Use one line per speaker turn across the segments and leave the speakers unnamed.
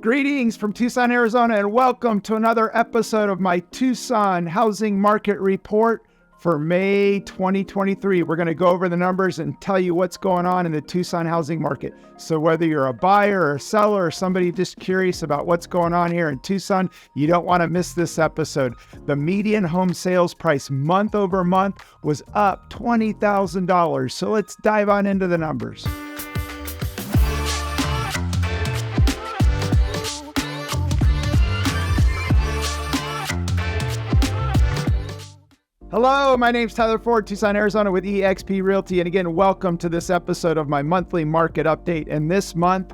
Greetings from Tucson, Arizona, and welcome to another episode of my Tucson Housing Market Report for May 2023. We're going to go over the numbers and tell you what's going on in the Tucson housing market. So whether you're a buyer or a seller or somebody just curious about what's going on here in Tucson, you don't want to miss this episode. The median home sales price month over month was up $20,000. So let's dive on into the numbers. Hello, my name's Tyler Ford, Tucson, Arizona with eXp Realty. And again, welcome to this episode of my monthly market update. And this month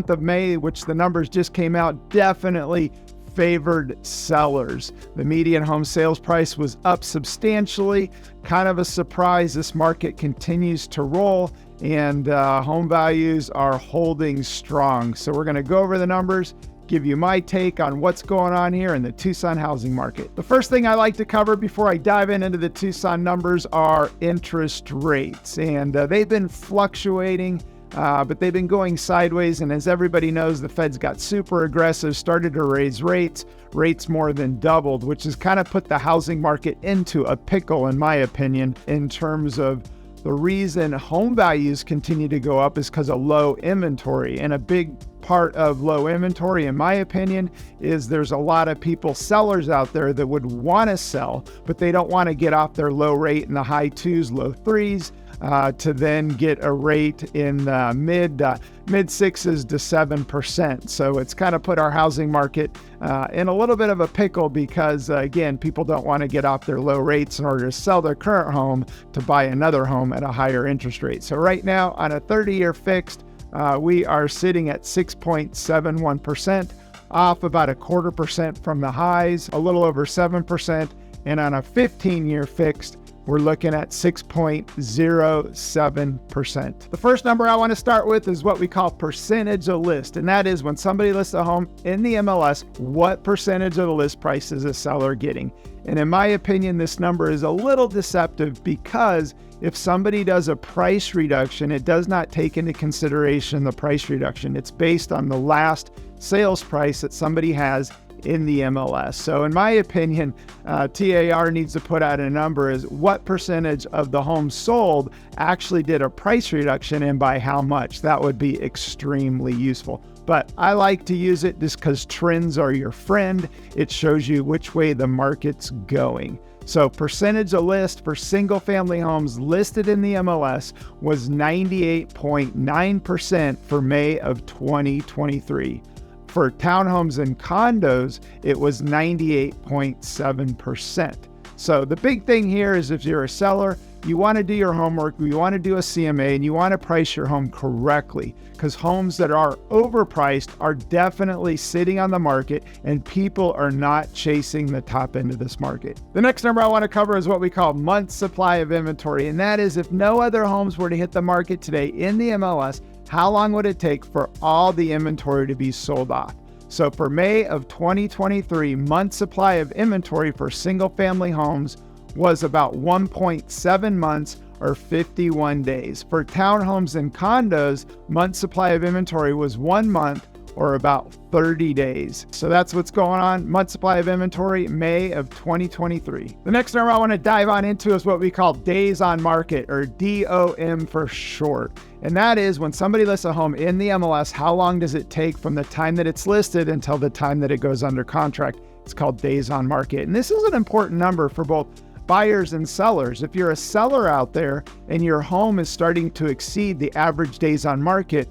of May, which the numbers just came out, definitely favored sellers. The median home sales price was up substantially. Kind of a surprise. This market continues to roll and home values are holding strong. So we're going to go over the numbers, give you my take on what's going on here in the Tucson housing market. The first thing I like to cover before I dive into the Tucson numbers are interest rates. And they've been fluctuating, but they've been going sideways. And as everybody knows, the Fed's got super aggressive, started to raise rates. Rates more than doubled, which has kind of put the housing market into a pickle, in my opinion, in terms of the reason home values continue to go up is because of low inventory. And a big part of low inventory, in my opinion, is there's a lot of sellers out there that would want to sell, but they don't want to get off their low rate in the high twos, low threes, to then get a rate in the mid sixes to 7%. So it's kind of put our housing market in a little bit of a pickle because, again, people don't want to get off their low rates in order to sell their current home to buy another home at a higher interest rate. So right now on a 30-year fixed, we are sitting at 6.71%, off about 0.25% from the highs, a little over 7%. And on a 15-year fixed, we're looking at 6.07%. The first number I want to start with is what we call percentage of list. And that is when somebody lists a home in the MLS, what percentage of the list price is a seller getting? And in my opinion, this number is a little deceptive because if somebody does a price reduction, it does not take into consideration the price reduction. It's based on the last sales price that somebody has in the MLS. So in my opinion, TAR needs to put out a number is what percentage of the homes sold actually did a price reduction and by how much. That would be extremely useful. But I like to use it just because trends are your friend. It shows you which way the market's going. So percentage of list for single family homes listed in the MLS was 98.9% for May of 2023. For townhomes and condos, it was 98.7%. So the big thing here is if you're a seller, you want to do your homework, you want to do a CMA, and you want to price your home correctly because homes that are overpriced are definitely sitting on the market and people are not chasing the top end of this market. The next number I want to cover is what we call month supply of inventory. And that is if no other homes were to hit the market today in the MLS, how long would it take for all the inventory to be sold off? So for May of 2023, month supply of inventory for single family homes was about 1.7 months or 51 days. For townhomes and condos, month supply of inventory was 1 month or about 30 days. So that's what's going on. Month supply of inventory, May of 2023. The next number I want to dive on into is what we call days on market, or DOM for short. And that is when somebody lists a home in the MLS, how long does it take from the time that it's listed until the time that it goes under contract? It's called days on market. And this is an important number for both buyers and sellers. If you're a seller out there and your home is starting to exceed the average days on market,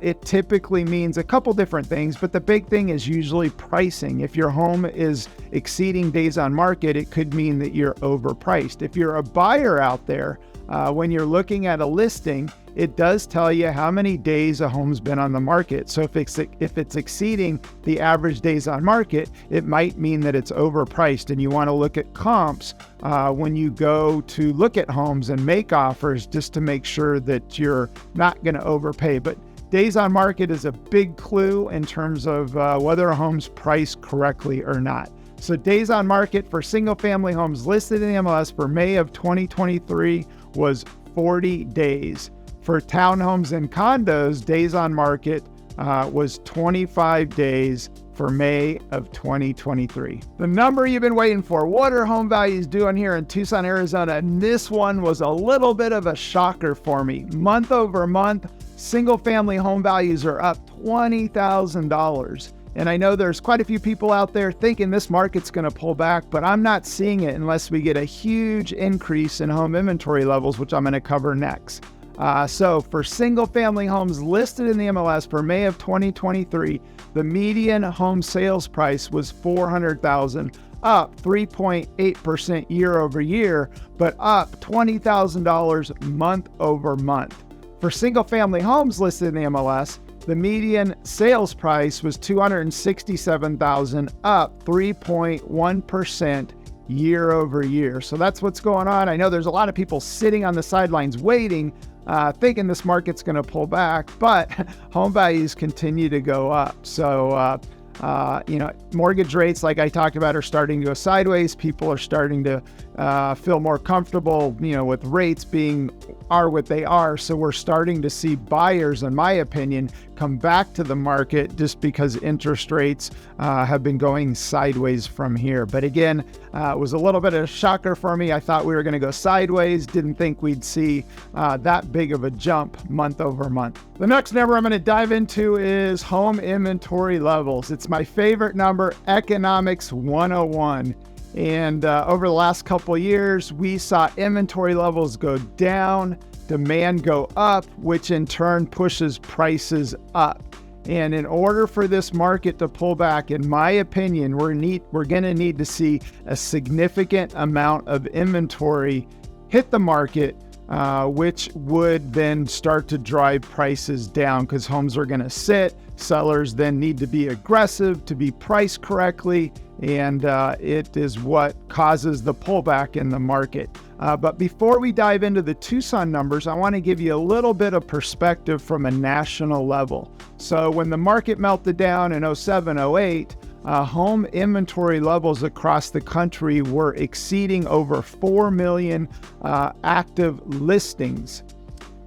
it typically means a couple different things, but the big thing is usually pricing. If your home is exceeding days on market, it could mean that you're overpriced. If you're a buyer out there, when you're looking at a listing, it does tell you how many days a home's been on the market. So if it's exceeding the average days on market, it might mean that it's overpriced. And you want to look at comps when you go to look at homes and make offers, just to make sure that you're not going to overpay. But days on market is a big clue in terms of whether a home's priced correctly or not. So days on market for single family homes listed in the MLS for May of 2023 was 40 days. For townhomes and condos, days on market was 25 days for May of 2023. The number you've been waiting for. What are home values doing here in Tucson, Arizona? And this one was a little bit of a shocker for me. Month over month, single family home values are up $20,000. And I know there's quite a few people out there thinking this market's going to pull back, but I'm not seeing it unless we get a huge increase in home inventory levels, which I'm going to cover next. So for single family homes listed in the MLS for May of 2023, the median home sales price was $400,000, up 3.8% year over year, but up $20,000 month over month. For single family homes listed in the MLS, the median sales price was $267,000, up 3.1% year over year. So that's what's going on. I know there's a lot of people sitting on the sidelines waiting, thinking this market's going to pull back, but home values continue to go up. So, mortgage rates, like I talked about, are starting to go sideways. People are starting to feel more comfortable, with rates are what they are. So we're starting to see buyers, in my opinion, come back to the market just because interest rates have been going sideways from here. But again, it was a little bit of a shocker for me. I thought we were going to go sideways. Didn't think we'd see that big of a jump month over month. The next number I'm going to dive into is home inventory levels. It's my favorite number, Economics 101. And over the last couple of years, we saw inventory levels go down, demand go up, which in turn pushes prices up. And in order for this market to pull back, in my opinion, we're going to need to see a significant amount of inventory hit the market, which would then start to drive prices down because homes are going to sit. Sellers then need to be aggressive to be priced correctly, and it is what causes the pullback in the market. But before we dive into the Tucson numbers, I want to give you a little bit of perspective from a national level. So when the market melted down in 07, 08, home inventory levels across the country were exceeding over 4 million active listings.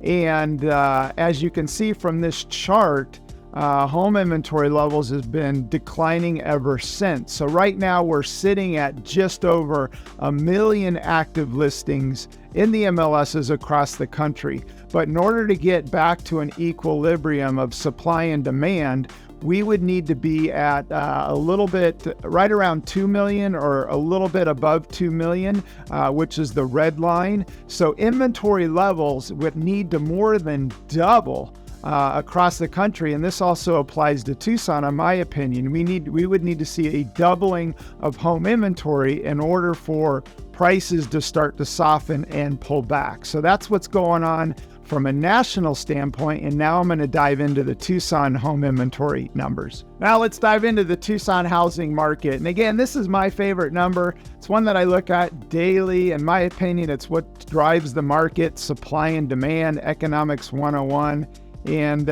And as you can see from this chart, home inventory levels has been declining ever since. So right now we're sitting at just over 1 million active listings in the MLSs across the country. But in order to get back to an equilibrium of supply and demand, we would need to be at a little bit right around 2 million or a little bit above 2 million, which is the red line. So inventory levels would need to more than double across the country, and this also applies to Tucson, in my opinion. We would need to see a doubling of home inventory in order for prices to start to soften and pull back. So that's what's going on from a national standpoint, and now I'm going to dive into the Tucson home inventory numbers. Now let's dive into the Tucson housing market. And again, this is my favorite number. It's one that I look at daily. In my opinion, it's what drives the market, supply and demand, Economics 101. And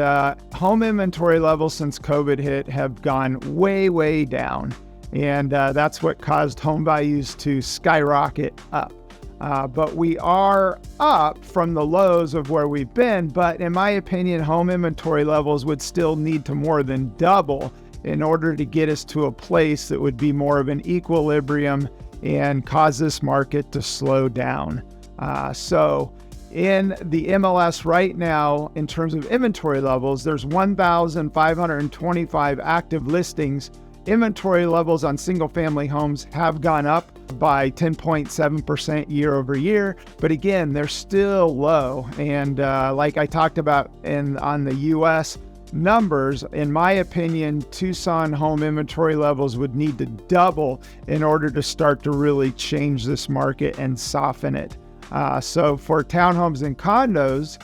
home inventory levels since COVID hit have gone way, way down. And that's what caused home values to skyrocket up. But we are up from the lows of where we've been. But in my opinion, home inventory levels would still need to more than double in order to get us to a place that would be more of an equilibrium and cause this market to slow down. So in the MLS right now, in terms of inventory levels, there's 1,525 active listings. Inventory levels on single family homes have gone up by 10.7% year over year. But again, they're still low. And like I talked about on the US numbers, in my opinion, Tucson home inventory levels would need to double in order to start to really change this market and soften it. So for townhomes and condos,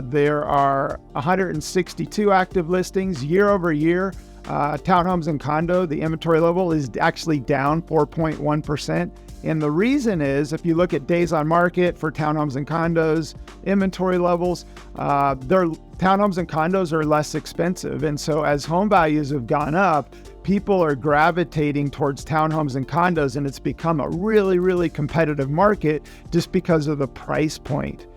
there are 162 active listings year over year. Townhomes and condo, the inventory level is actually down 4.1%. And the reason is, if you look at days on market for townhomes and condos, inventory levels, townhomes and condos are less expensive. And so as home values have gone up, people are gravitating towards townhomes and condos, and it's become a really, really competitive market just because of the price point.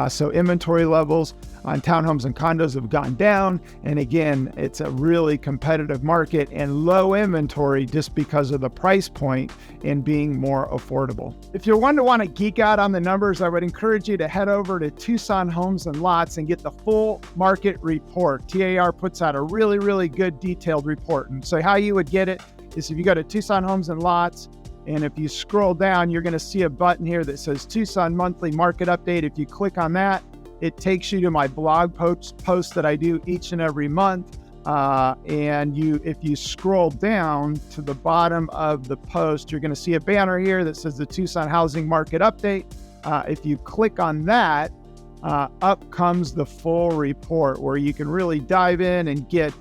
So inventory levels on townhomes and condos have gone down. And again, it's a really competitive market and low inventory just because of the price point and being more affordable. If you're one to want to geek out on the numbers, I would encourage you to head over to Tucson Homes and Lots and get the full market report. TAR puts out a really, really good detailed report. And so how you would get it is if you go to Tucson Homes and Lots, and if you scroll down, you're going to see a button here that says Tucson Monthly Market Update. If you click on that, it takes you to my blog post that I do each and every month. If you scroll down to the bottom of the post, you're going to see a banner here that says the Tucson Housing Market Update. If you click on that, up comes the full report where you can really dive in and get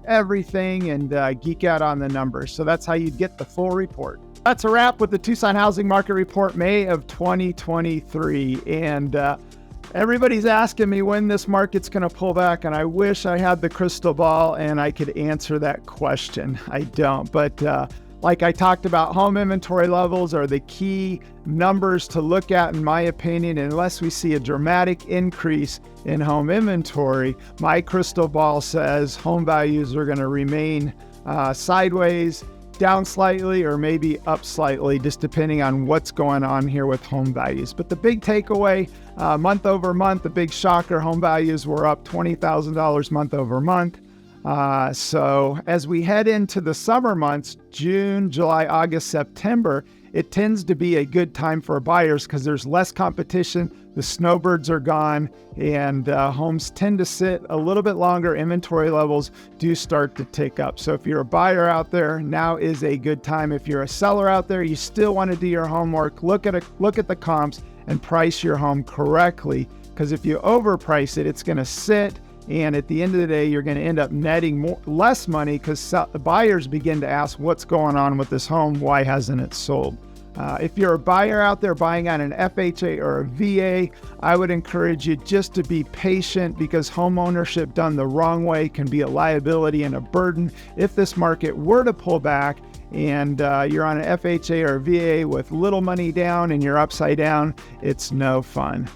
everything and geek out on the numbers. So that's how you get the full report. That's a wrap with the Tucson Housing Market Report, May of 2023. And everybody's asking me when this market's going to pull back, and I wish I had the crystal ball and I could answer that question. I don't, but like I talked about, home inventory levels are the key numbers to look at, in my opinion. Unless we see a dramatic increase in home inventory, my crystal ball says home values are going to remain sideways, down slightly, or maybe up slightly, just depending on what's going on here with home values. But the big takeaway, month over month, the big shocker, home values were up $20,000 month over month. So as we head into the summer months, June, July, August, September, it tends to be a good time for buyers because there's less competition, the snowbirds are gone, and homes tend to sit a little bit longer. Inventory levels do start to tick up. So if you're a buyer out there, now is a good time. If you're a seller out there, you still want to do your homework, look at the comps and price your home correctly, because if you overprice it, it's going to sit. And at the end of the day, you're going to end up netting less money because buyers begin to ask, what's going on with this home? Why hasn't it sold? If you're a buyer out there buying on an FHA or a VA, I would encourage you just to be patient, because home ownership done the wrong way can be a liability and a burden. If this market were to pull back and you're on an FHA or a VA with little money down and you're upside down, it's no fun.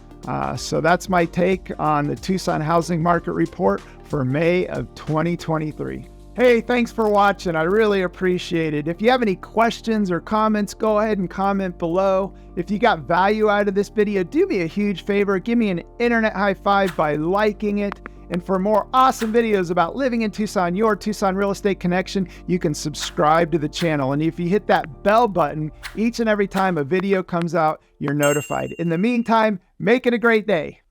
So that's my take on the Tucson Housing Market Report for May of 2023. Hey, thanks for watching. I really appreciate it. If you have any questions or comments, go ahead and comment below. If you got value out of this video, do me a huge favor. Give me an internet high five by liking it. And for more awesome videos about living in Tucson, your Tucson Real Estate Connection, you can subscribe to the channel. And if you hit that bell button, each and every time a video comes out, you're notified. In the meantime, make it a great day.